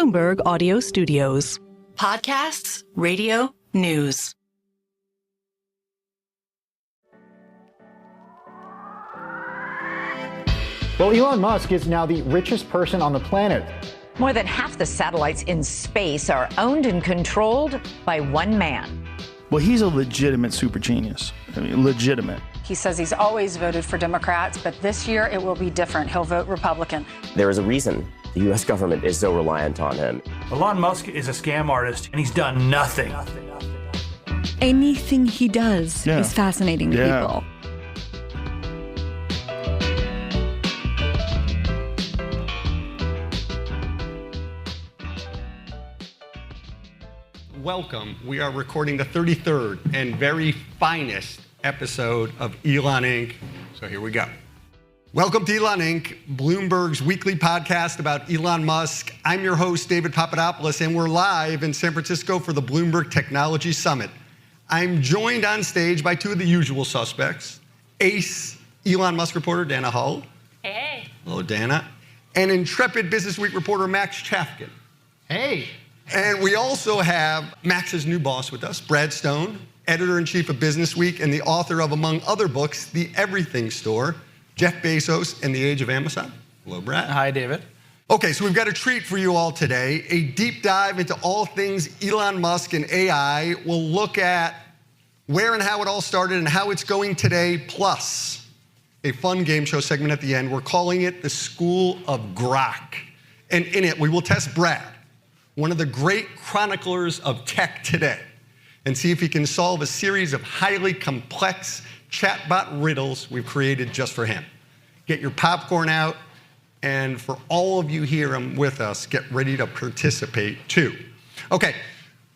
Bloomberg Audio Studios. Podcasts, radio, news. Well, Elon Musk is now the richest person on the planet. More than half the satellites in space are owned and controlled by one man. Well, he's a legitimate super genius. I mean, legitimate. He says he's always voted for Democrats, but this year it will be different. He'll vote Republican. There is a reason the U.S. government is so reliant on him. Elon Musk is a scam artist, and he's done nothing. Anything he does is fascinating to people. Welcome. We are recording the 33rd and very finest episode of Elon Inc. So here we go. Welcome to Elon Inc., Bloomberg's weekly podcast about Elon Musk. I'm your host, David Papadopoulos, and we're live in San Francisco for the Bloomberg Technology Summit. I'm joined on stage by two of the usual suspects, ace Elon Musk reporter Dana Hull. Hey. Hello, Dana. And intrepid Businessweek reporter Max Chafkin. Hey. And we also have Max's new boss with us, Brad Stone, editor-in-chief of Businessweek and the author of, among other books, The Everything Store, Jeff Bezos and the Age of Amazon. Hello, Brad. Hi, David. Okay, so we've got a treat for you all today, a deep dive into all things Elon Musk and AI. We'll look at where and how it all started and how it's going today, plus a fun game show segment at the end. We're calling it the School of Grok. And in it, we will test Brad, one of the great chroniclers of tech today, and see if he can solve a series of highly complex chatbot riddles we've created just for him. Get your popcorn out, and for all of you here with us, get ready to participate too. Okay,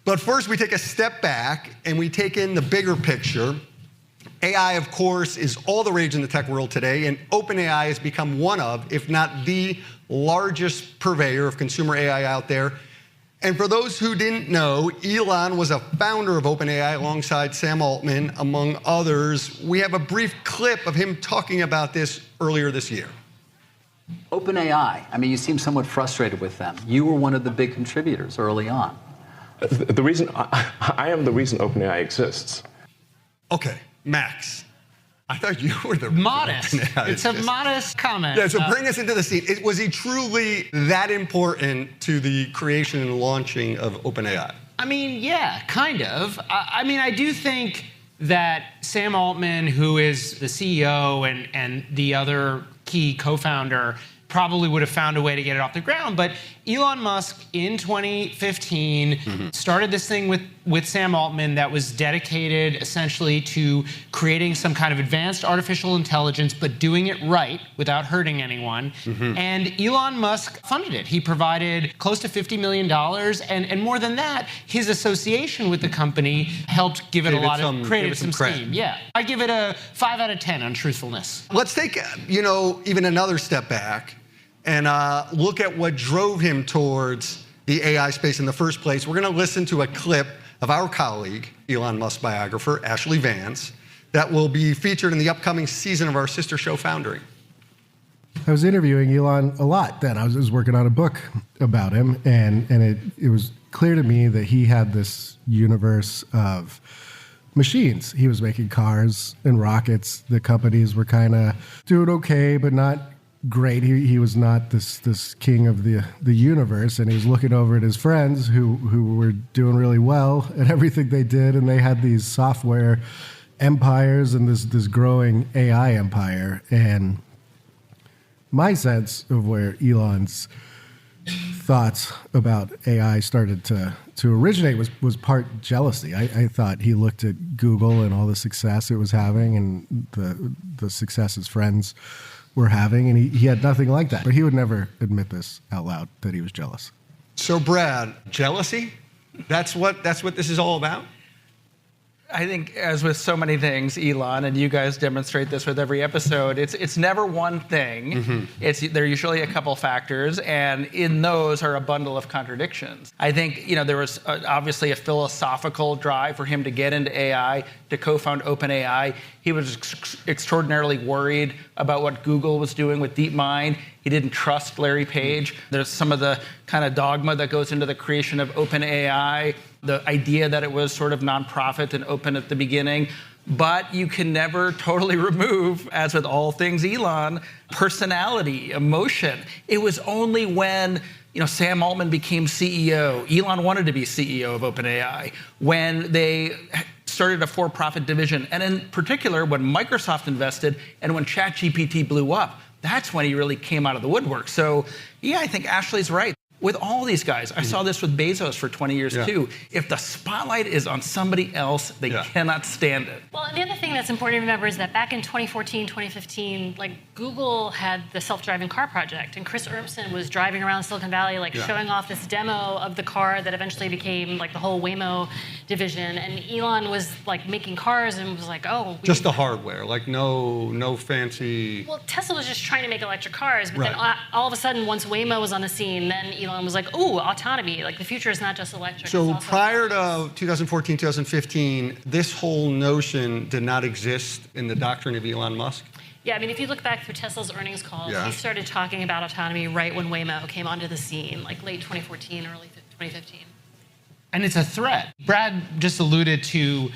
but first we take a step back and we take in the bigger picture. AI, of course, is all the rage in the tech world today, and OpenAI has become one of, if not the largest purveyor of consumer AI out there. And for those who didn't know, Elon was a founder of OpenAI alongside Sam Altman, among others. We have a brief clip of him talking about this earlier this year. OpenAI, I mean, you seem somewhat frustrated with them. You were one of the big contributors early on. The reason, I am the reason OpenAI exists. Okay, Max. I thought you were the modest. It's a modest comment. Yeah, so bring us into the scene. Was he truly that important to the creation and launching of OpenAI? I mean, yeah, kind of. I mean, I do think that Sam Altman, who is the CEO and the other key co-founder, probably would have found a way to get it off the ground. But Elon Musk in 2015 started this thing with Sam Altman that was dedicated essentially to creating some kind of advanced artificial intelligence, but doing it right without hurting anyone. And Elon Musk funded it. He provided close to $50 million. And more than that, his association with the company helped give it created some steam. Yeah, I give it a 5 out of 10 on truthfulness. Let's take, even another step back and look at what drove him towards the AI space in the first place. We're going to listen to a clip of our colleague, Elon Musk biographer, Ashley Vance, that will be featured in the upcoming season of our sister show, Foundering. I was interviewing Elon a lot then. I was working on a book about him, and it was clear to me that he had this universe of machines. He was making cars and rockets. The companies were kind of doing okay, but not great. He was not this king of the universe, and he was looking over at his friends who were doing really well at everything they did, and they had these software empires and this growing AI empire. And my sense of where Elon's thoughts about AI started to originate was part jealousy. I thought he looked at Google and all the success it was having and the success his friends were having, and he had nothing like that. But he would never admit this out loud, that he was jealous. So Brad, jealousy? That's what this is all about? I think, as with so many things, Elon, and you guys demonstrate this with every episode, it's never one thing. There are usually a couple factors, and in those are a bundle of contradictions. I think there was obviously a philosophical drive for him to get into AI, to co-found OpenAI. He was extraordinarily worried about what Google was doing with DeepMind. He didn't trust Larry Page. There's some of the kind of dogma that goes into the creation of OpenAI, the idea that it was sort of nonprofit and open at the beginning. But you can never totally remove, as with all things Elon, personality, emotion. It was only when Sam Altman became CEO, Elon wanted to be CEO of OpenAI, when they started a for-profit division, and in particular, when Microsoft invested and when ChatGPT blew up, that's when he really came out of the woodwork. So, yeah, I think Ashley's right. With all these guys, I saw this with Bezos for 20 years too. If the spotlight is on somebody else, they cannot stand it. Well, and the other thing that's important to remember is that back in 2014, 2015, Google had the self-driving car project, and Chris Urmson was driving around Silicon Valley, showing off this demo of the car that eventually became the whole Waymo division. And Elon was making cars and was like, oh, just the hardware, no fancy. Well, Tesla was just trying to make electric cars, but then all of a sudden, once Waymo was on the scene, then Elon was like, ooh, autonomy. The future is not just electric. So prior to 2014, 2015, this whole notion did not exist in the doctrine of Elon Musk? Yeah, I mean, if you look back through Tesla's earnings calls, he started talking about autonomy right when Waymo came onto the scene, late 2014, early 2015. And it's a threat. Brad just alluded to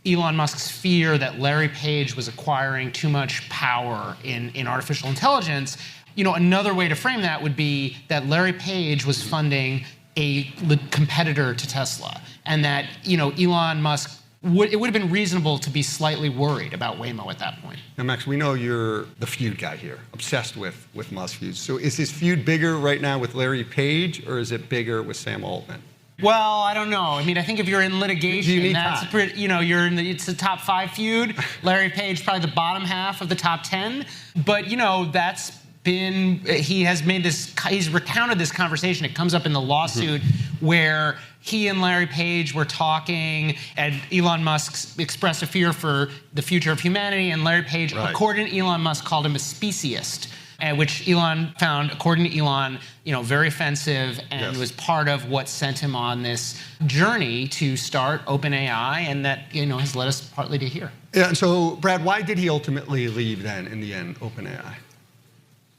Elon Musk's fear that Larry Page was acquiring too much power in artificial intelligence. Another way to frame that would be that Larry Page was funding a competitor to Tesla, and that Elon Musk it would have been reasonable to be slightly worried about Waymo at that point. Now, Max, we know you're the feud guy here, obsessed with Musk feuds. So is this feud bigger right now with Larry Page, or is it bigger with Sam Altman? Well, I don't know. I mean, I think if you're in litigation, that's pretty, you're in it's the top 5 feud. Larry Page probably the bottom half of the top 10. But that's he's recounted this conversation. It comes up in the lawsuit where he and Larry Page were talking, and Elon Musk expressed a fear for the future of humanity, and Larry Page, according to Elon Musk, called him a speciest, which Elon found, according to Elon, very offensive, and was part of what sent him on this journey to start OpenAI, and that has led us partly to here. Yeah. And so, Brad, why did he ultimately leave then, in the end, OpenAI?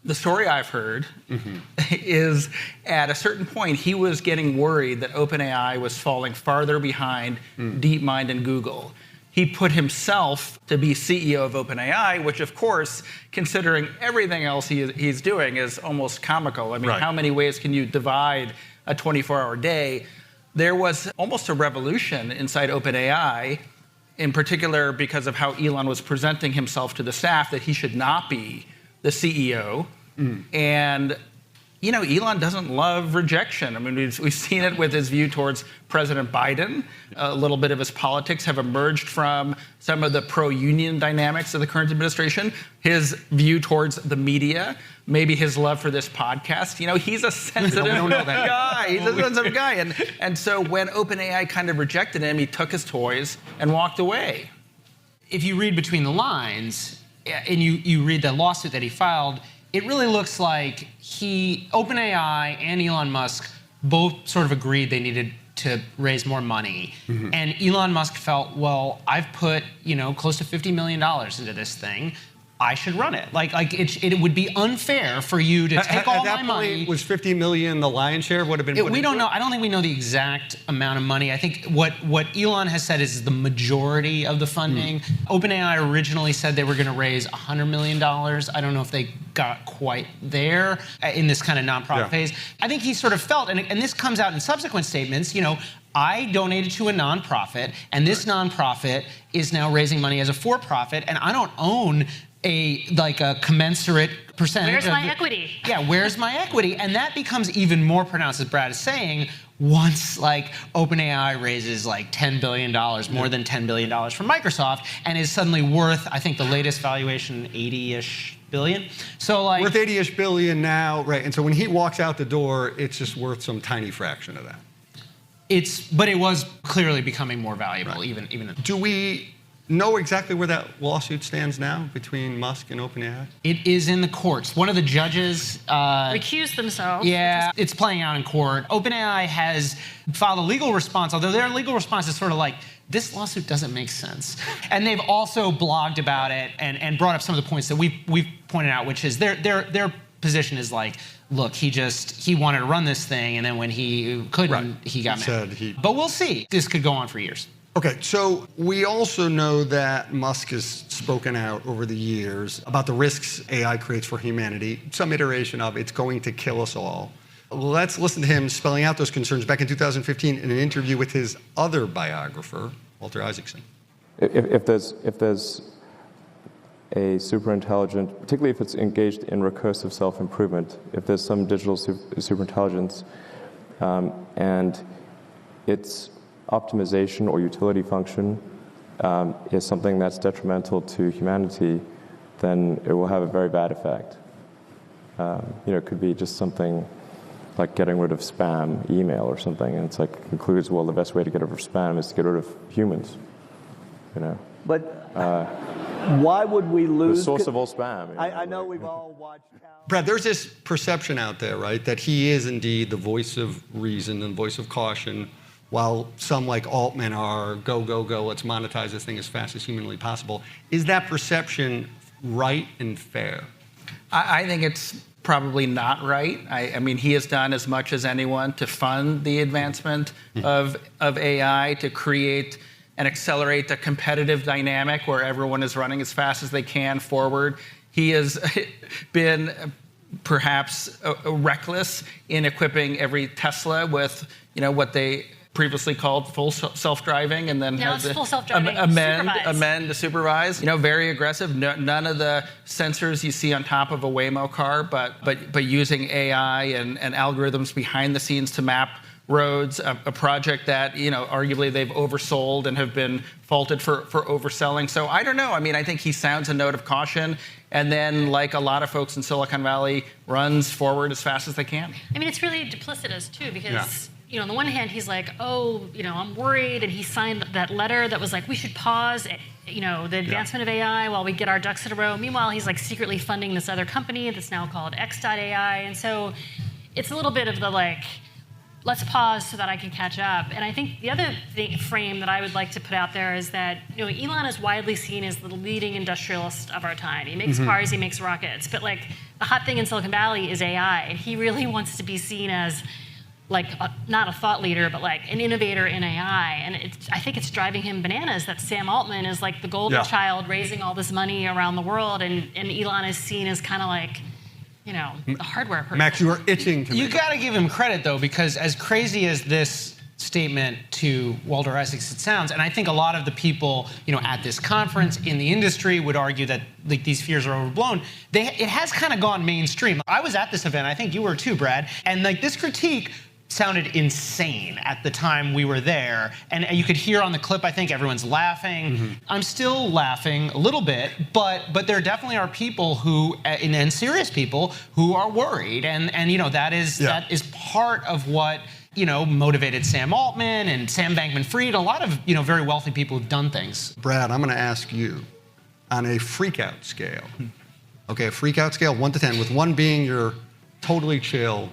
The story I've heard is at a certain point, he was getting worried that OpenAI was falling farther behind DeepMind and Google. He put himself to be CEO of OpenAI, which, of course, considering everything else he's doing, is almost comical. I mean, how many ways can you divide a 24-hour day? There was almost a revolution inside OpenAI, in particular because of how Elon was presenting himself to the staff, that he should not be the CEO. And, Elon doesn't love rejection. I mean, we've seen it with his view towards President Biden. A little bit of his politics have emerged from some of the pro-union dynamics of the current administration. His view towards the media, maybe his love for this podcast. He's a sensitive guy. He's a sensitive guy. And so when OpenAI kind of rejected him, he took his toys and walked away. If you read between the lines, and you read the lawsuit that he filed, it really looks like OpenAI and Elon Musk both sort of agreed they needed to raise more money. And Elon Musk felt, well, I've put, close to $50 million into this thing. I should run it. It would be unfair for you to take all my money. Was $50 million the lion's share? Would have been. We don't know. I don't think we know the exact amount of money. I think what Elon has said is the majority of the funding. OpenAI originally said they were going to raise $100 million. I don't know if they got quite there in this kind of nonprofit phase. I think he sort of felt, and this comes out in subsequent statements. I donated to a nonprofit, and this nonprofit is now raising money as a for-profit, and I don't own a commensurate percentage. Where's my equity? Yeah, where's my equity? And that becomes even more pronounced, as Brad is saying, once OpenAI raises $10 billion, more than $10 billion from Microsoft, and is suddenly worth, I think the latest valuation, 80-ish billion. So worth 80-ish billion now, right? And so when he walks out the door, it's just worth some tiny fraction of that. But it was clearly becoming more valuable, even. Do we know exactly where that lawsuit stands now between Musk and OpenAI? It is in the courts. One of the judges recused themselves. Yeah, it's playing out in court. OpenAI has filed a legal response, although their legal response is sort of like, this lawsuit doesn't make sense. And they've also blogged about it and brought up some of the points that we've pointed out, which is their position is like, look, he wanted to run this thing, and then when he couldn't, he got mad. But we'll see. This could go on for years. Okay, so we also know that Musk has spoken out over the years about the risks AI creates for humanity, some iteration of it's going to kill us all. Let's listen to him spelling out those concerns back in 2015 in an interview with his other biographer, Walter Isaacson. If there's a superintelligent, particularly if it's engaged in recursive self-improvement, if there's some digital superintelligence and its optimization or utility function is something that's detrimental to humanity, then it will have a very bad effect. It could be just something like getting rid of spam email or something, and it's like it concludes, well, the best way to get rid of spam is to get rid of humans. But why would we lose the source of all spam? I know we've all watched. Brad, there's this perception out there, right, that he is indeed the voice of reason and voice of caution, while some like Altman are go, go, go, let's monetize this thing as fast as humanly possible. Is that perception right and fair? I think it's probably not right. I mean, he has done as much as anyone to fund the advancement of AI, to create and accelerate the competitive dynamic where everyone is running as fast as they can forward. He has been perhaps reckless in equipping every Tesla with, what they previously called full self-driving, and then now had it's full self-driving, amend to supervise. Very aggressive. None of the sensors you see on top of a Waymo car, but using AI and algorithms behind the scenes to map roads, a project that arguably they've oversold and have been faulted for overselling. So I don't know. I mean, I think he sounds a note of caution, and then, like a lot of folks in Silicon Valley, runs forward as fast as they can. I mean, it's really duplicitous too, because on the one hand, he's like, I'm worried, and he signed that letter that was like, we should pause, the advancement of AI while we get our ducks in a row. Meanwhile, he's like secretly funding this other company that's now called X.AI, and so it's a little bit of the like, let's pause so that I can catch up. And I think the other frame that I would like to put out there is that Elon is widely seen as the leading industrialist of our time. He makes cars, he makes rockets, but like the hot thing in Silicon Valley is AI, and he really wants to be seen as like not a thought leader, but like an innovator in AI. And I think it's driving him bananas that Sam Altman is like the golden child raising all this money around the world, and Elon is seen as kind of like, the hardware person. Max, you are itching to You got to give him credit, though, because as crazy as this statement to Walter Isaacson sounds, and I think a lot of the people, at this conference in the industry would argue that like these fears are overblown. It has kind of gone mainstream. I was at this event. I think you were too, Brad. And like this critique sounded insane at the time we were there. And you could hear on the clip, I think everyone's laughing. I'm still laughing a little bit, but there definitely are people who, and serious people, who are worried. And that is part of what, motivated Sam Altman and Sam Bankman-Fried, a lot of, very wealthy people who've done things. Brad, I'm going to ask you, on a freak-out scale, okay, a freak-out scale, 1 to 10, with 1 being you're totally chill,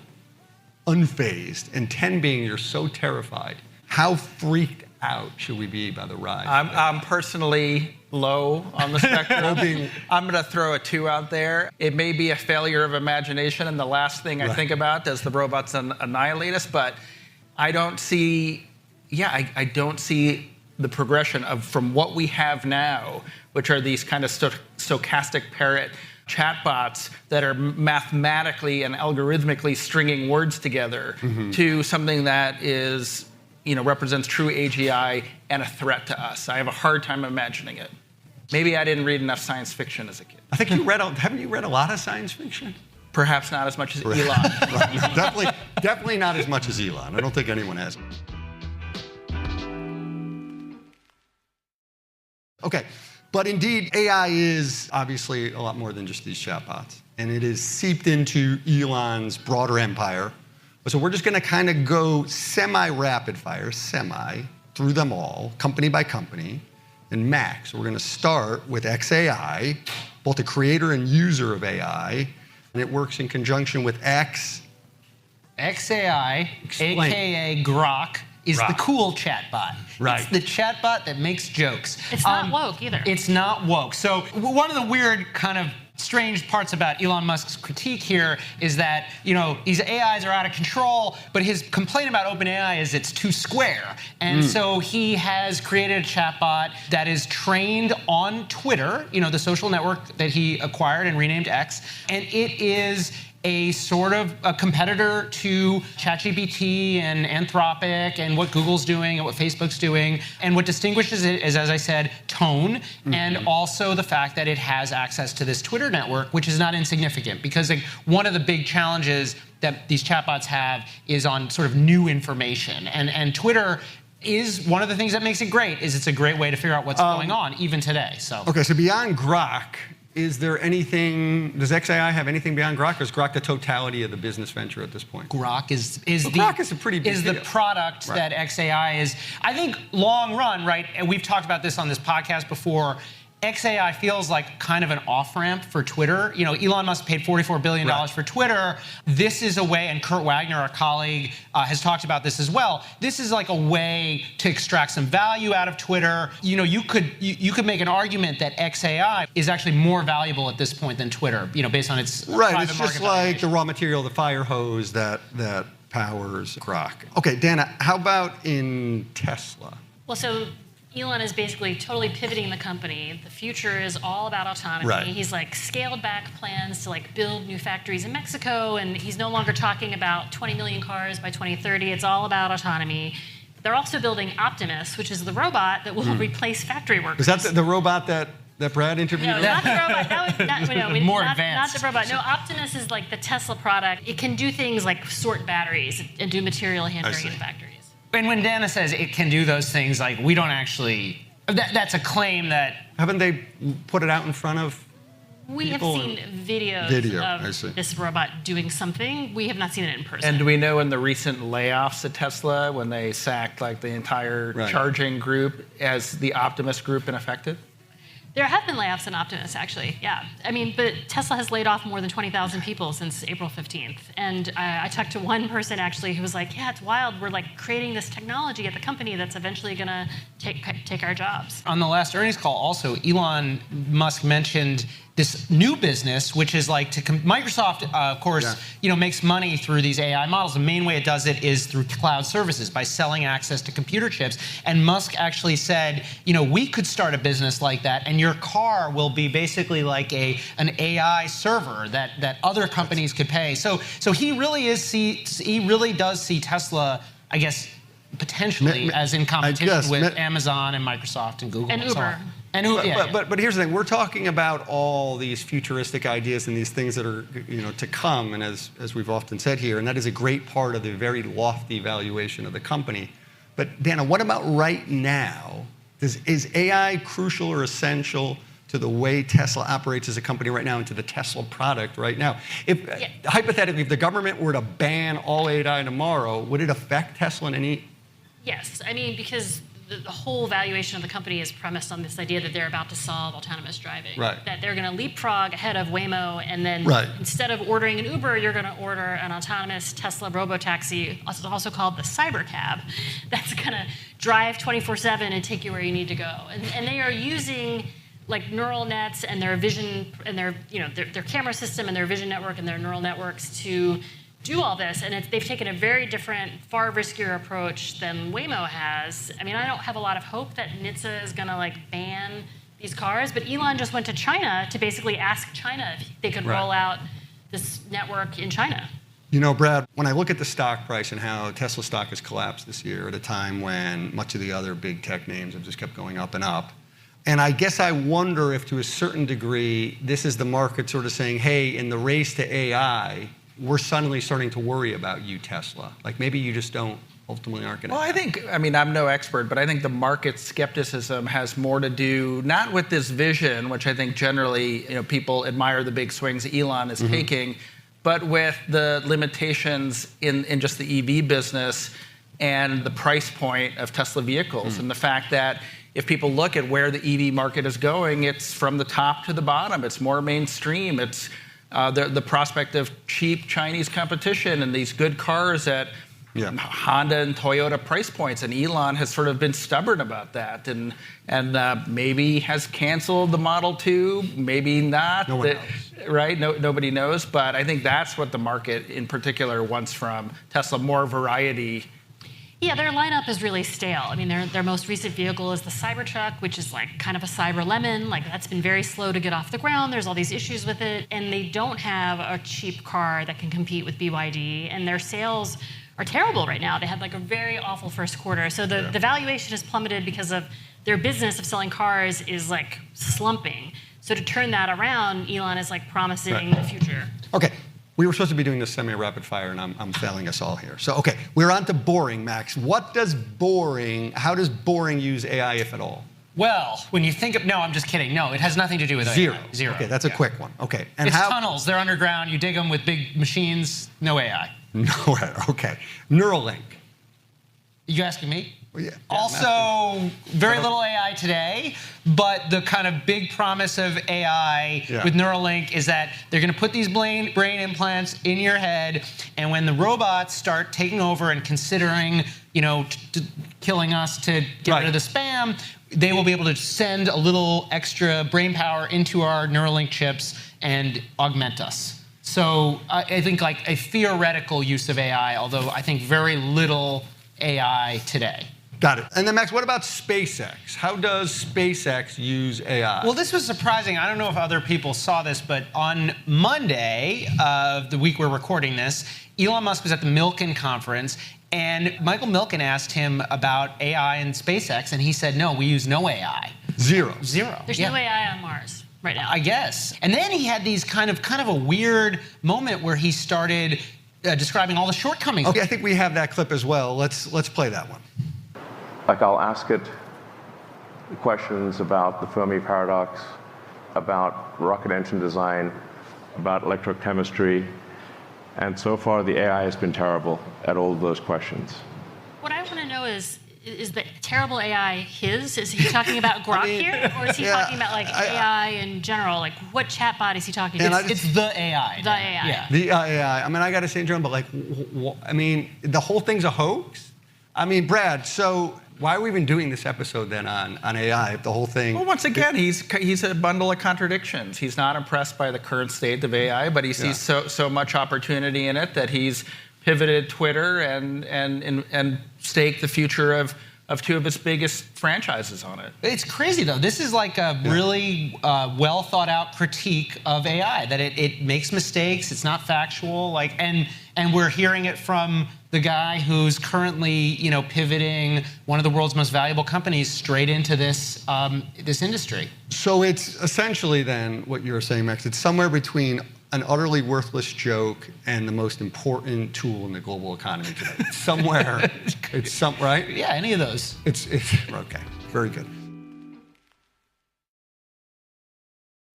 unfazed, and 10 being you're so terrified, how freaked out should we be by the ride? I'm personally low on the spectrum. I'm going to throw a 2 out there. It may be a failure of imagination, and the last thing I think about, does the robots annihilate us? But I don't see, I don't see the progression from what we have now, which are these kind of stochastic parrot chatbots that are mathematically and algorithmically stringing words together, to something that is, represents true AGI and a threat to us. I have a hard time imagining it. Maybe I didn't read enough science fiction as a kid. I think haven't you read a lot of science fiction? Perhaps not as much as Elon. Definitely not as much as Elon. I don't think anyone has. Okay. But indeed, AI is obviously a lot more than just these chatbots. And it is seeped into Elon's broader empire So we're just going to kind of go semi-rapid fire, through them all, company by company. And Max, we're going to start with xAI, both a creator and user of AI, and it works in conjunction with xAI, aka Grok, is the cool chatbot. Right. It's the chatbot that makes jokes. It's not woke either. It's not woke. So one of the weird kind of strange parts about Elon Musk's critique here is that, these AIs are out of control, but his complaint about OpenAI is it's too square. And so he has created a chatbot that is trained on Twitter, the social network that he acquired and renamed X. And it is a sort of a competitor to ChatGPT and Anthropic and what Google's doing and what Facebook's doing. And what distinguishes it is, as I said, tone, and also the fact that it has access to this Twitter network, which is not insignificant, because one of the big challenges that these chatbots have is on sort of new information. And Twitter is one of the things that makes it great, is it's a great way to figure out what's going on, even today. Okay, so beyond Grok, is there anything, does xAI have anything beyond Grok, or is Grok the totality of the business venture at this point? Grok is a pretty big the product that xAI is. I think long run, right, and we've talked about this on this podcast before, xAI feels like kind of an off-ramp for Twitter. Elon Musk paid $44 billion for Twitter. This is a way, and Kurt Wagner, our colleague, has talked about this as well. This is like a way to extract some value out of Twitter. You could make an argument that xAI is actually more valuable at this point than Twitter, based on its private it's just like the raw material, the fire hose that powers Grok. Okay, Dana, how about in Tesla? Well, so Elon is basically totally pivoting the company. The future is all about autonomy. Right. He's scaled back plans to build new factories in Mexico, and he's no longer talking about 20 million cars by 2030. It's all about autonomy. They're also building Optimus, which is the robot that will replace factory workers. Is that the robot that Brad interviewed? No, not the robot. More not advanced. Not the robot. No, Optimus is the Tesla product. It can do things like sort batteries and do material handling in factories. And when Dana says it can do those things, we don't actually, that's a claim that... Haven't they put it out in front of We have seen videos of this robot doing something. We have not seen it in person. And do we know in the recent layoffs at Tesla, when they sacked the entire charging group, has the Optimus group been affected? There have been layoffs in Optimus, actually, yeah. But Tesla has laid off more than 20,000 people since April 15th. And I talked to one person, actually, who was like, yeah, it's wild. We're creating this technology at the company that's eventually going to take our jobs. On the last earnings call, also, Elon Musk mentioned this new business, which is Microsoft, of course, makes money through these AI models. The main way it does it is through cloud services, by selling access to computer chips. And Musk actually said, we could start a business like that, and your car will be basically like an AI server that other companies could pay. So he really does see Tesla, I guess, potentially as in competition with Amazon and Microsoft and Google and Uber. But here's the thing: we're talking about all these futuristic ideas and these things that are to come, and as we've often said here, and that is a great part of the very lofty valuation of the company. But Dana, what about right now? Is AI crucial or essential to the way Tesla operates as a company right now and to the Tesla product right now? Hypothetically, if the government were to ban all AI tomorrow, would it affect Tesla in any? Yes, because the whole valuation of the company is premised on this idea that they're about to solve autonomous driving. Right. That they're going to leapfrog ahead of Waymo, and then instead of ordering an Uber, you're going to order an autonomous Tesla robotaxi, also called the Cybercab, that's going to drive 24/7 and take you where you need to go. And they are using neural nets and their vision and their camera system and their vision network and their neural networks to do all this, and they've taken a very different, far riskier approach than Waymo has. I don't have a lot of hope that NHTSA is going to ban these cars, but Elon just went to China to basically ask China if they could roll out this network in China. Brad, when I look at the stock price and how Tesla stock has collapsed this year at a time when much of the other big tech names have just kept going up and up, and I guess I wonder if to a certain degree this is the market sort of saying, hey, in the race to AI, we're suddenly starting to worry about you, Tesla. Maybe you just ultimately aren't going to. Well, I think, I'm no expert, but I think the market skepticism has more to do not with this vision, which I think generally, people admire the big swings Elon is taking, but with the limitations in just the EV business and the price point of Tesla vehicles, and the fact that if people look at where the EV market is going, it's from the top to the bottom. It's more mainstream. It's the prospect of cheap Chinese competition and these good cars at Honda and Toyota price points. And Elon has sort of been stubborn about that, and maybe has canceled the Model 2, maybe not. No one knows. Right? Nobody knows. But I think that's what the market in particular wants from Tesla, more variety. Yeah, their lineup is really stale. I mean, their most recent vehicle is the Cybertruck, which is like kind of a cyber lemon. Like, that's been very slow to get off the ground. There's all these issues with it. And they don't have a cheap car that can compete with BYD. And their sales are terrible right now. They had like a very awful first quarter. So the valuation has plummeted because of their business of selling cars is like slumping. So to turn that around, Elon is like promising the future. Okay. We were supposed to be doing this semi-rapid fire, and I'm failing us all here. So, okay, we're on to boring, Max. How does boring use AI, if at all? Well, when you think of, no, I'm just kidding. No, it has nothing to do with Zero. AI. Zero. Okay, that's a quick one. Okay. And it's tunnels. They're underground. You dig them with big machines. No AI. No AI. Okay. Neuralink. You asking me? Well, yeah. Also, very little AI today, but the kind of big promise of AI with Neuralink is that they're going to put these brain implants in your head, and when the robots start taking over and considering, killing us to get rid of the spam, they will be able to send a little extra brain power into our Neuralink chips and augment us. So I think like a theoretical use of AI, although I think very little AI today. Got it. And then, Max, what about SpaceX? How does SpaceX use AI? Well, this was surprising. I don't know if other people saw this, but on Monday of the week we're recording this, Elon Musk was at the Milken conference, and Michael Milken asked him about AI and SpaceX, and he said, no, we use no AI. Zero. There's no AI on Mars right now. I guess. And then he had these kind of a weird moment where he started describing all the shortcomings. Okay, I think we have that clip as well. Let's play that one. Like, I'll ask it questions about the Fermi paradox, about rocket engine design, about electrochemistry, and so far the AI has been terrible at all of those questions. What I want to know is the terrible AI his? Is he talking about Grok here? Or is he talking about like AI in general? Like, what chatbot is he talking about? It's the AI. The AI. Yeah. The AI. I mean, I got to say, John, but like, the whole thing's a hoax? I mean, Brad, so why are we even doing this episode then on AI, if the whole thing? Well, once again, he's a bundle of contradictions. He's not impressed by the current state of AI, but he sees so much opportunity in it that he's pivoted Twitter and staked the future of two of its biggest franchises on it. It's crazy, though. This is like a really well thought out critique of AI, that it makes mistakes, it's not factual, and we're hearing it from the guy who's currently, pivoting one of the world's most valuable companies straight into this this industry. So it's essentially then what you're saying, Max. It's somewhere between an utterly worthless joke and the most important tool in the global economy today. It's somewhere. Right? Yeah, any of those. It's okay. Very good.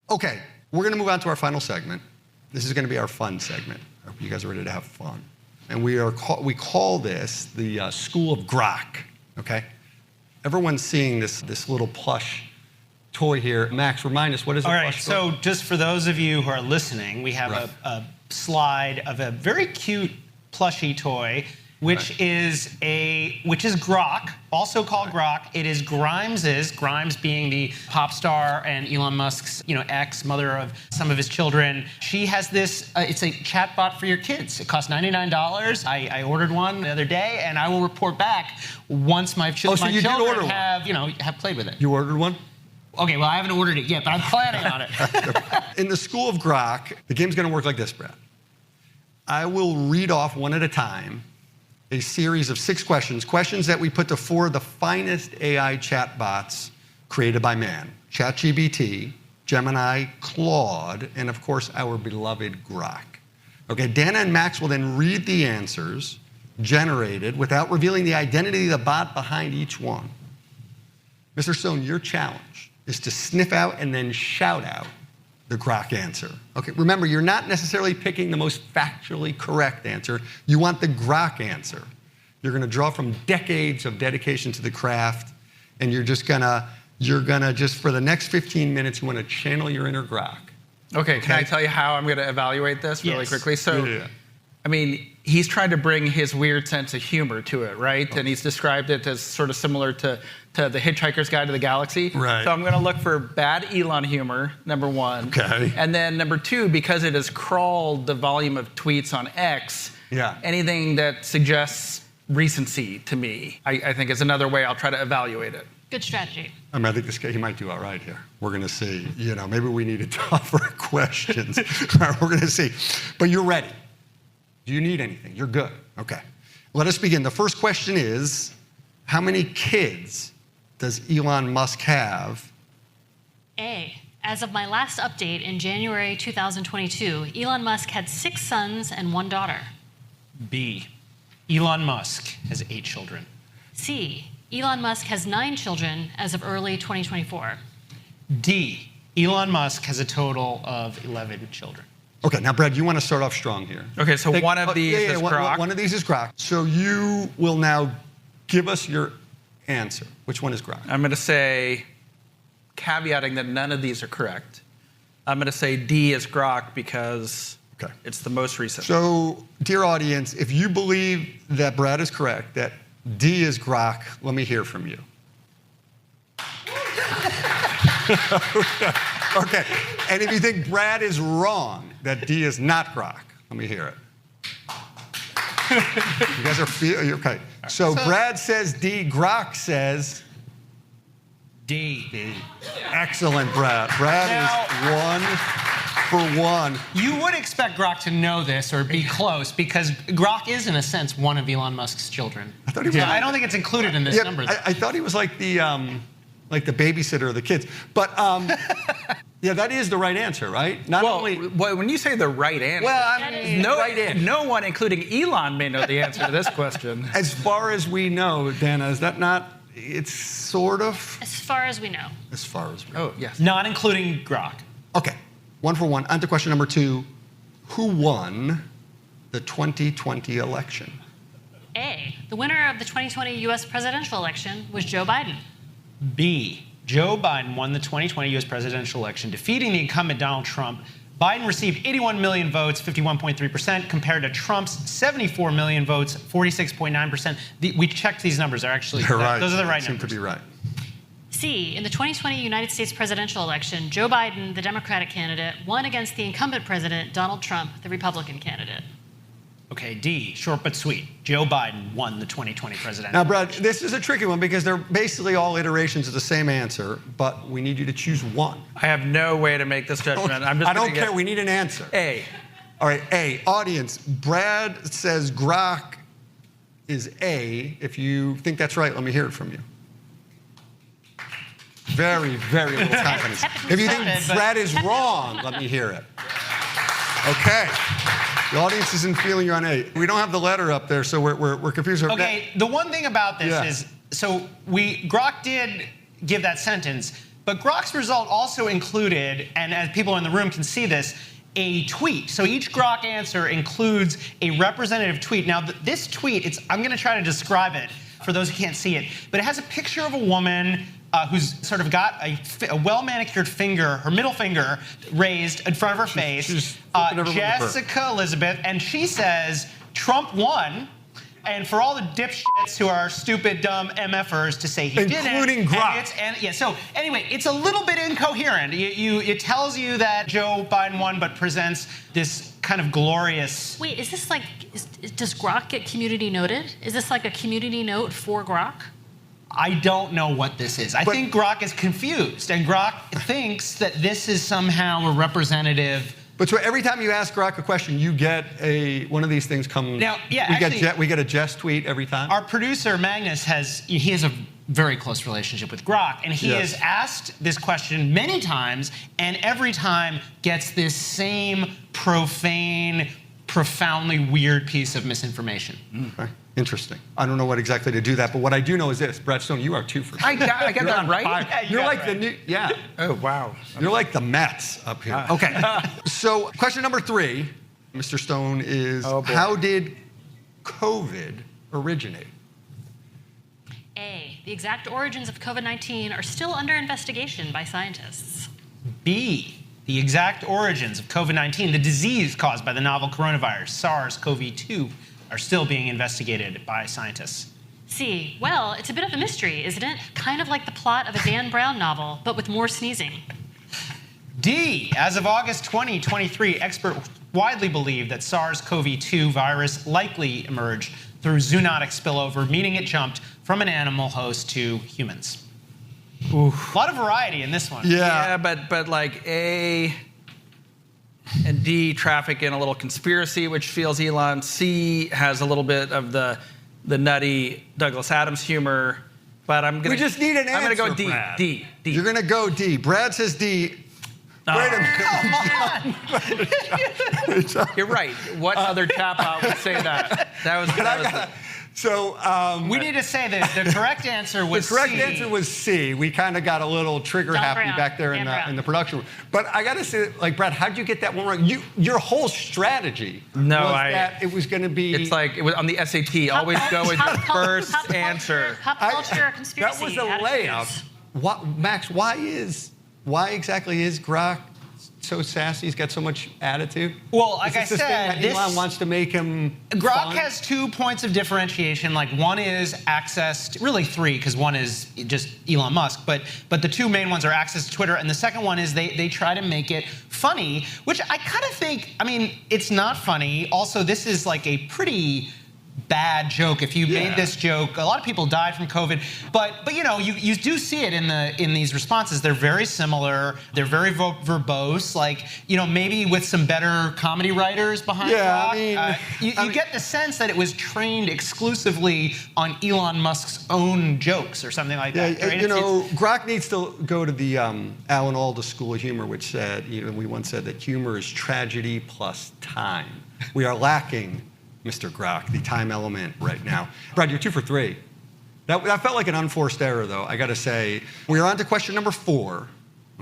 Okay, we're going to move on to our final segment. This is going to be our fun segment. I hope you guys are ready to have fun. And we call this the School of Grok. Okay, everyone's seeing this little plush toy here. Max, remind us, what is it? All right, so just for those of you who are listening, we have a slide of a very cute plushie toy, which is Grok, also called Grok. It is Grimes being the pop star and Elon Musk's ex, mother of some of his children. She has this, it's a chatbot for your kids. It costs $99. I ordered one the other day, and I will report back once my children have played with it. You ordered one? Okay, well, I haven't ordered it yet, but I'm planning on it. In the School of Grok, the game's going to work like this, Brad. I will read off one at a time a series of 6 questions that we put to 4 of the finest AI chatbots created by man. ChatGPT, Gemini, Claude, and of course, our beloved Grok. Okay, Dana and Max will then read the answers generated without revealing the identity of the bot behind each one. Mr. Stone, your challenge is to sniff out and then shout out the Grok answer. Okay, remember, you're not necessarily picking the most factually correct answer. You want the Grok answer. You're going to draw from decades of dedication to the craft, and you're gonna just for the next 15 minutes, you want to channel your inner Grok. Okay, can I tell you how I'm going to evaluate this really quickly? So, I mean, he's trying to bring his weird sense of humor to it, right? And he's described it as sort of similar to The Hitchhiker's Guide to the Galaxy. Right. So I'm going to look for bad Elon humor, number one. Okay. And then number two, because it has crawled the volume of tweets on X, anything that suggests recency to me, I think is another way I'll try to evaluate it. Good strategy. I mean, I think this guy, he might do all right here. We're going to see. You know, maybe we need tougher questions. We're going to see. But you're ready. Do you need anything? You're good. Okay. Let us begin. The first question is, how many kids does Elon Musk have? A. As of my last update in January 2022, Elon Musk had 6 sons and 1 daughter. B. Elon Musk has 8 children. C. Elon Musk has 9 children as of early 2024. D. Elon Musk has a total of 11 children. Okay, now, Brad, you want to start off strong here. Okay, so one of these is Grok. One of these is Grok. So you will now give us your answer. Which one is Grok? I'm going to say, caveating that none of these are correct, I'm going to say D is Grok because it's the most recent. So, dear audience, if you believe that Brad is correct, that D is Grok, let me hear from you. Okay, and if you think Brad is wrong, that D is not Grok, let me hear it. You guys are okay. So Brad says D, Grok says D. D. Excellent, Brad. Brad is 1 for 1. You would expect Grok to know this or be close because Grok is, in a sense, one of Elon Musk's children. I thought he was. I don't think it's included in this number. I thought he was like the babysitter of the kids. But yeah, that is the right answer, right? When you say the right answer, no one, including Elon, may know the answer to this question. As far as we know, Dana, is that not? It's sort of. As far as we know. As far as we know. Oh, yes. Not including Grok. Okay, 1 for 1. On to question number 2. Who won the 2020 election? A. The winner of the 2020 U.S. presidential election was Joe Biden. B. Joe Biden won the 2020 U.S. presidential election, defeating the incumbent Donald Trump. Biden received 81 million votes, 51.3%, compared to Trump's 74 million votes, 46.9%. We checked these numbers. They're actually, right. Those are the right Seem numbers. to be right. C. In the 2020 United States presidential election, Joe Biden, the Democratic candidate, won against the incumbent president, Donald Trump, the Republican candidate. Okay, D, short but sweet. Joe Biden won the 2020 presidential Now, Brad, this is a tricky one because they're basically all iterations of the same answer, but we need you to choose one. I have no way to make this judgment. I don't care. We need an answer. A. All right, A. Audience, Brad says Grok is A. If you think that's right, let me hear it from you. Very, very little confidence. If you think Brad is wrong, let me hear it. Okay. The audience isn't feeling you on A. We don't have the letter up there, so we're confused. Okay, the one thing about this is, so Grok did give that sentence, but Grok's result also included, and as people in the room can see this, a tweet. So each Grok answer includes a representative tweet. Now, this tweet, I'm going to try to describe it for those who can't see it, but it has a picture of a woman who's sort of got a well-manicured finger, her middle finger raised in front of her face, Jessica Elizabeth, and she says, Trump won, and for all the dipshits who are stupid, dumb MFers to say he didn't. Including Grok. So anyway, it's a little bit incoherent. It tells you that Joe Biden won, but presents this kind of glorious... Wait, is this like, does Grok get community noted? Is this like a community note for Grok? I don't know what this is. I think Grok is confused, and Grok thinks that this is somehow a representative. But so every time you ask Grok a question, you get one of these things comes. Now, we get a Jess tweet every time. Our producer Magnus has a very close relationship with Grok, and he has asked this question many times, and every time gets this same profane, profoundly weird piece of misinformation. Okay. Interesting. I don't know what exactly to do that, but what I do know is this. Brad Stone, you are 2 for 2. I got that right? Yeah, You're like the new, yeah. Oh, wow. You're like the Mets up here. Okay. So question number 3, Mr. Stone, is how did COVID originate? A, the exact origins of COVID-19 are still under investigation by scientists. B, the exact origins of COVID-19, the disease caused by the novel coronavirus, SARS-CoV-2, are still being investigated by scientists. C, well, it's a bit of a mystery, isn't it? Kind of like the plot of a Dan Brown novel, but with more sneezing. D, as of August 2023, experts widely believe that SARS-CoV-2 virus likely emerged through zoonotic spillover, meaning it jumped from an animal host to humans. Oof. A lot of variety in this one. Yeah, but like A and D traffic in a little conspiracy, which feels Elon. C has a little bit of the nutty Douglas Adams humor. But we just need an answer. I'm going to go D. Brad. D. You're going to go D. Brad says D. Oh. Wait a minute. Come on. You're right. What other chatbot would say that? So we need to say that the correct answer was C. The correct answer was C. We kind of got a little trigger happy back there in the production room. But I got to say, like, Brad, how'd you get that one wrong? Your whole strategy was that it was going to be. It's like it was on the SAT. Always go with your first answer. Pop culture conspiracy. That was a layup. Max, why exactly is Grok so sassy? He's got so much attitude. Well, like I said, Elon wants to make him. Grok has 2 points of differentiation. Like, one is access to, really 3, because one is just Elon Musk. But the 2 main ones are access to Twitter, and the second one is they try to make it funny, which I kind of think. I mean, it's not funny. Also, this is like a pretty bad joke. If you made this joke, a lot of people died from COVID. But you know, you do see it in these responses. They're very similar. They're very verbose. Like, you know, maybe with some better comedy writers behind Grok. You get the sense that it was trained exclusively on Elon Musk's own jokes or something like that. Right? You know, Grok needs to go to the Alan Alda School of Humor, which said, we once said that humor is tragedy plus time. We are lacking, Mr. Grok, the time element right now. Brad, you're 2 for 3. That felt like an unforced error, though, I got to say. We're on to question number 4.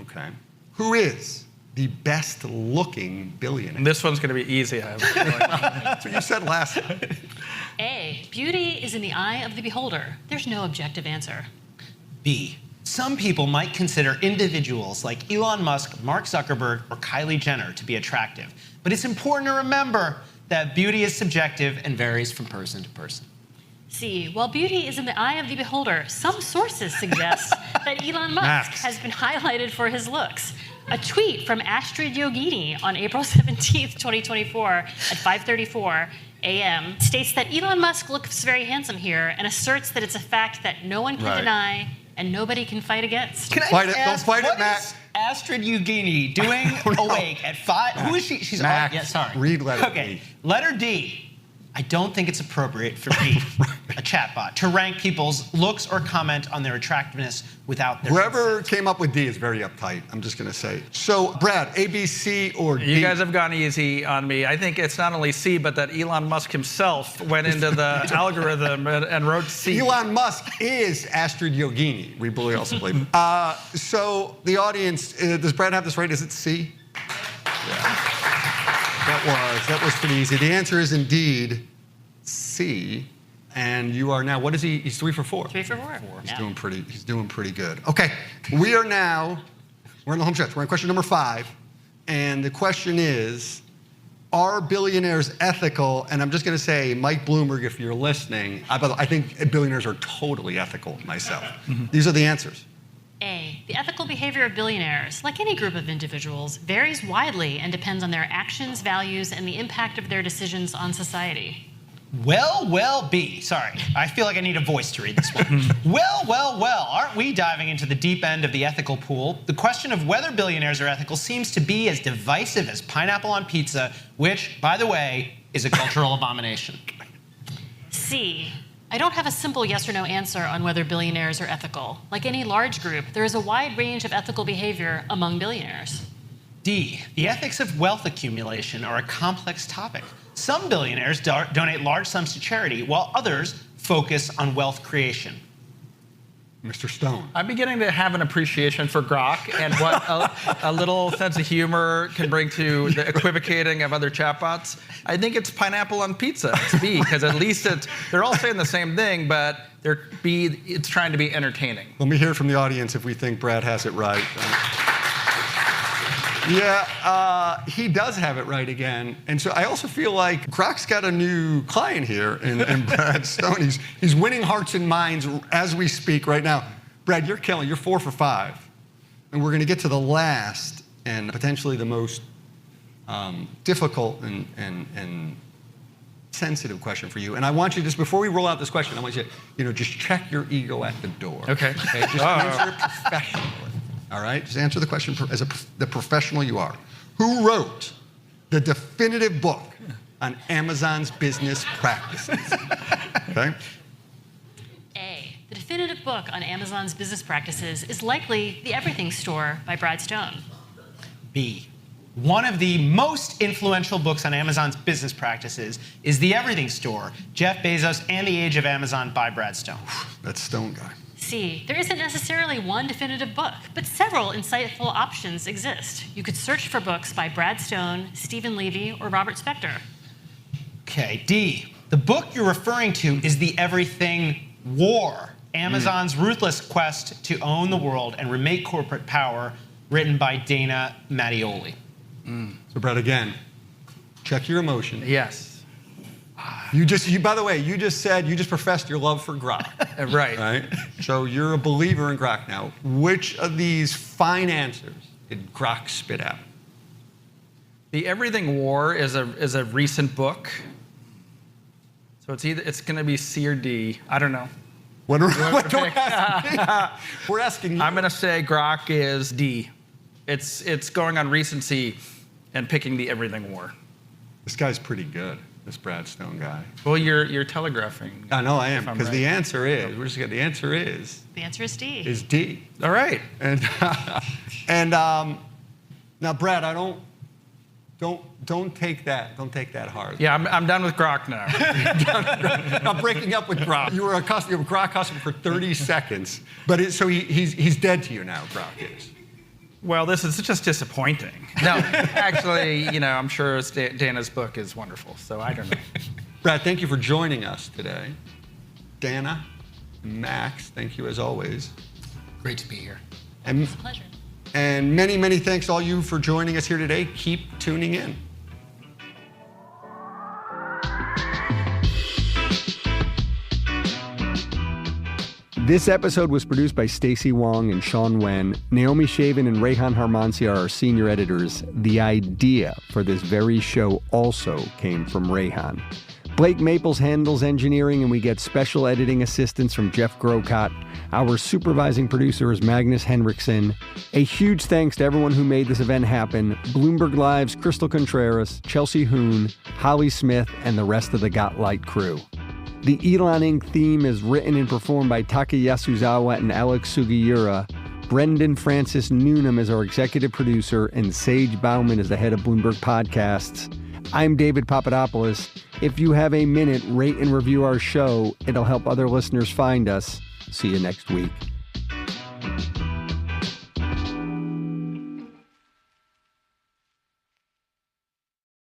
Okay. Who is the best-looking billionaire? This one's going to be easy. That's what you said last time. A, beauty is in the eye of the beholder. There's no objective answer. B, some people might consider individuals like Elon Musk, Mark Zuckerberg, or Kylie Jenner to be attractive. But it's important to remember that beauty is subjective and varies from person to person. C, while beauty is in the eye of the beholder, some sources suggest that Elon Musk has been highlighted for his looks. A tweet from Astrid Yogini on April 17th, 2024 at 5:34 a.m. states that Elon Musk looks very handsome here and asserts that it's a fact that no one can deny and nobody can fight against. Can I just ask, what is Astrid Yogini doing awake at 5? Who is she? She's Max, sorry. Read letter D. D. Letter D. I don't think it's appropriate for me, a chatbot, to rank people's looks or comment on their attractiveness without their Whoever consent. came up with D is very uptight, I'm just going to say. So, Brad, A, B, C, or D? You guys have gone easy on me. I think it's not only C, but that Elon Musk himself went into the algorithm and wrote C. Elon Musk is Astrid Yogini, we also believe. So, the audience, does Brad have this right? Is it C? Yeah. That was pretty easy. The answer is indeed C. And you are now, what is he? He's 3 for 4. 3 for 4. He's doing pretty good. Okay, we're in the home stretch. We're on question number 5. And the question is, are billionaires ethical? And I'm just going to say, Mike Bloomberg, if you're listening, I think billionaires are totally ethical myself. These are the answers. A, the ethical behavior of billionaires, like any group of individuals, varies widely and depends on their actions, values, and the impact of their decisions on society. Well, B. Sorry, I feel like I need a voice to read this one. Well, aren't we diving into the deep end of the ethical pool? The question of whether billionaires are ethical seems to be as divisive as pineapple on pizza, which, by the way, is a cultural abomination. C, I don't have a simple yes or no answer on whether billionaires are ethical. Like any large group, there is a wide range of ethical behavior among billionaires. D, the ethics of wealth accumulation are a complex topic. Some billionaires donate large sums to charity, while others focus on wealth creation. Mr. Stone. I'm beginning to have an appreciation for Grok and what a little sense of humor can bring to the equivocating of other chatbots. I think it's pineapple on pizza. It's B, because at least they're all saying the same thing, but it's trying to be entertaining. Let me hear from the audience if we think Brad has it right. Yeah, he does have it right again. And so I also feel like Grok's got a new client here in Brad Stone. He's winning hearts and minds as we speak right now. Brad, you're killing. You're 4 for 5. And we're going to get to the last and potentially the most difficult and sensitive question for you. And I want you, just before we roll out this question, I want you to, just check your ego at the door. Okay. Just answer it professionally. All right? Just answer the question as the professional you are. Who wrote the definitive book on Amazon's business practices? Okay? A. The definitive book on Amazon's business practices is likely The Everything Store by Brad Stone. B. One of the most influential books on Amazon's business practices is The Everything Store, Jeff Bezos and the Age of Amazon by Brad Stone. That Stone guy. C. There isn't necessarily one definitive book, but several insightful options exist. You could search for books by Brad Stone, Stephen Levy, or Robert Spector. Okay, D. The book you're referring to is The Everything War, Amazon's ruthless quest to own the world and remake corporate power, written by Dana Mattioli. So, Brad, again, check your emotion. Yes. By the way, you just professed your love for Grok. Right. So you're a believer in Grok now. Which of these fine answers did Grok spit out? The Everything War is a recent book. So it's going to be C or D. I don't know. We're asking you. I'm going to say Grok is D. It's going on recency and picking the Everything War. This guy's pretty good, this Brad Stone guy. Well, you're telegraphing. I know I am, because right. The answer is The answer is D. Is D. All right. And now, Brad, don't take that hard. Yeah, I'm done with Grok now. I'm breaking up with Grok. You were a Grok customer for 30 seconds, but he's dead to you now. Grok is. Well, this is just disappointing. No, actually, I'm sure Dana's book is wonderful, so I don't know. Brad, thank you for joining us today. Dana, Max, thank you as always. Great to be here. It's a pleasure. And many, many thanks to all you for joining us here today. Keep tuning in. This episode was produced by Stacey Wong and Sean Wen. Naomi Shavin and Rayhan Harmansi are our senior editors. The idea for this very show also came from Rayhan. Blake Maples handles engineering, and we get special editing assistance from Jeff Grokot. Our supervising producer is Magnus Henriksen. A huge thanks to everyone who made this event happen. Bloomberg Live's Crystal Contreras, Chelsea Hoon, Holly Smith, and the rest of the Got Light crew. The Elon Inc. theme is written and performed by Taka Yasuzawa and Alex Sugiura. Brendan Francis Newnham is our executive producer, and Sage Bauman is the head of Bloomberg Podcasts. I'm David Papadopoulos. If you have a minute, rate and review our show. It'll help other listeners find us. See you next week.